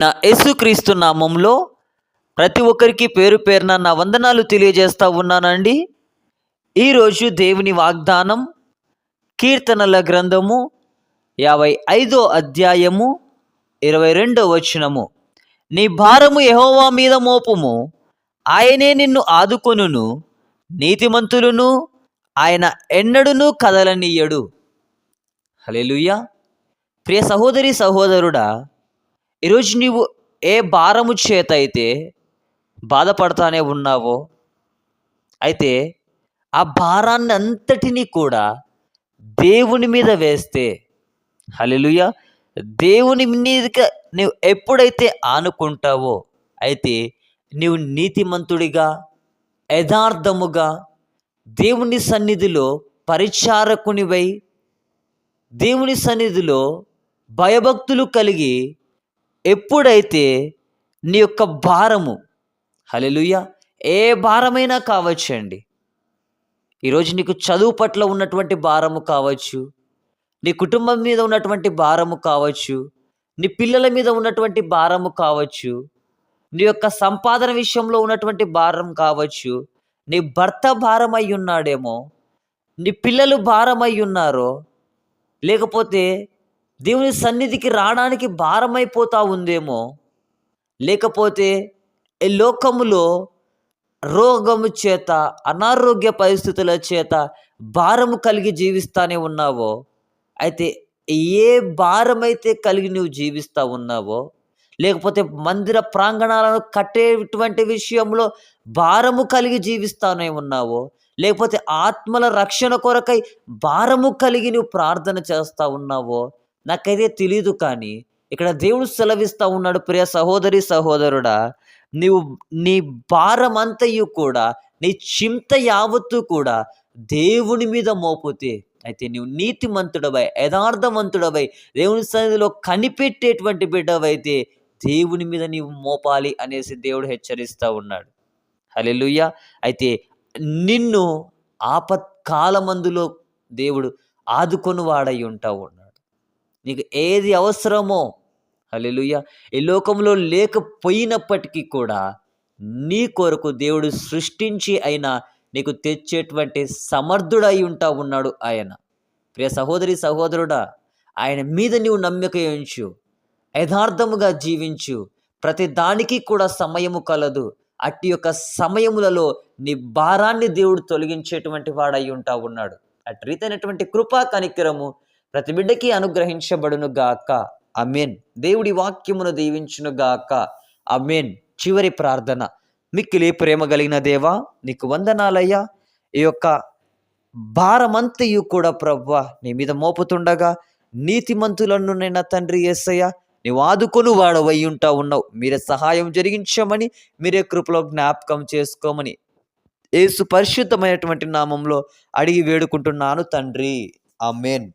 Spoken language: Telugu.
నా యేసుక్రీస్తు నామంలో ప్రతి ఒక్కరికి పేరు పేరున నా వందనాలు తెలియజేస్తా ఉన్నానండి. ఈరోజు దేవుని వాగ్దానం కీర్తనల గ్రంథము 55 అధ్యాయము 22 వచనము. నీ భారము యెహోవా మీద మోపుము, ఆయనే నిన్ను ఆదుకొనును, నీతిమంతులను ఆయన ఎన్నడును కదలనీయడు. హల్లెలూయా. ప్రియ సహోదరి సహోదరుడా, ఈరోజు నీవు ఏ భారము చేత అయితే బాధపడతానే ఉన్నావో, అయితే ఆ భారాన్ని అంతటినీ కూడా దేవుని మీద వేస్తే, హల్లెలూయా, దేవుని మీద నువ్వు ఎప్పుడైతే ఆనుకుంటావో, అయితే నీవు నీతిమంతుడిగా యథార్థముగా దేవుని సన్నిధిలో పరిచారకునివై, దేవుని సన్నిధిలో భయభక్తులు కలిగి ఎప్పుడైతే నీ యొక్క భారము, హల్లెలూయా, ఏ భారమైనా కావచ్చండి. ఈరోజు నీకు చదువు పట్ల ఉన్నటువంటి భారము కావచ్చు, నీ కుటుంబం మీద ఉన్నటువంటి భారము కావచ్చు, నీ పిల్లల మీద ఉన్నటువంటి భారము కావచ్చు, నీ యొక్క సంపాదన విషయంలో ఉన్నటువంటి భారం కావచ్చు, నీ భర్త భారమై ఉన్నాడేమో, నీ పిల్లలు భారమై ఉన్నారో, లేకపోతే దేవుని సన్నిధికి రావడానికి భారమైపోతా ఉందేమో, లేకపోతే ఈ లోకములో రోగము చేత, అనారోగ్య పరిస్థితుల చేత భారము కలిగి జీవిస్తానే ఉన్నావో, అయితే ఏ భారమైతే కలిగి నువ్వు జీవిస్తూ ఉన్నావో, లేకపోతే మందిర ప్రాంగణాలను కట్టేటువంటి విషయంలో భారము కలిగి జీవిస్తానే ఉన్నావో, లేకపోతే ఆత్మల రక్షణ కొరకై భారము కలిగి నువ్వు ప్రార్థన చేస్తూ ఉన్నావో, నాకైతే తెలీదు. కానీ ఇక్కడ దేవుడు సెలవిస్తూ ఉన్నాడు, ప్రియ సహోదరి సహోదరుడా, నీవు నీ భారమంతయు కూడా, నీ చింత యావత్తు కూడా దేవుని మీద మోపితే, అయితే నీవు నీతిమంతుడవై యథార్థవంతుడవై దేవుని సన్నిధిలో కనిపెట్టేటువంటి బిడ్డవైతే దేవుని మీద నీవు మోపాలి అనేసి దేవుడు హెచ్చరిస్తూ ఉన్నాడు. హల్లెలూయా. అయితే నిన్ను ఆపత్కాలమందులో దేవుడు ఆదుకొని వాడై ఉంటా ఉన్నాడు. నీకు ఏది అవసరమో, హల్లెలూయా, ఈ లోకంలో లేకపోయినప్పటికీ కూడా నీ కొరకు దేవుడు సృష్టించి అయినా నీకు తెచ్చేటువంటి సమర్థుడై ఉంటా ఉన్నాడు ఆయన. ప్రియ సహోదరి సహోదరుడా, ఆయన మీద నీవు నమ్మిక ఉంచు, యథార్థముగా జీవించు. ప్రతి దానికి కూడా సమయము కలదు. అట్టి యొక్క సమయములలో నీ భారాన్ని దేవుడు తొలగించేటువంటి వాడై ఉంటా ఉన్నాడు. అటు రీతైనటువంటి కృపా కనికరము ప్రతి బిడ్డకి అనుగ్రహించబడును గాక. ఆమేన్. దేవుడి వాక్యమును దీవించును గాక. ఆమేన్. చివరి ప్రార్థన. మిక్కిలి ప్రేమ కలిగిన దేవా, నీకు వందనాలయ్యా. ఈ యొక్క భారమంతయు కూడా ప్రభువా నీ మీద మోపుతుండగా, నీతిమంతులను నైనా తండ్రి యేసయ్యా నీవు ఆదుకొని వాడవై ఉంటా ఉన్నావు. మీరే సహాయం జరిగించమని, మీరే కృపలో జ్ఞాపకం చేసుకోమని యేసు పరిశుద్ధమైనటువంటి నామంలో అడిగి వేడుకుంటున్నాను తండ్రి. ఆమేన్.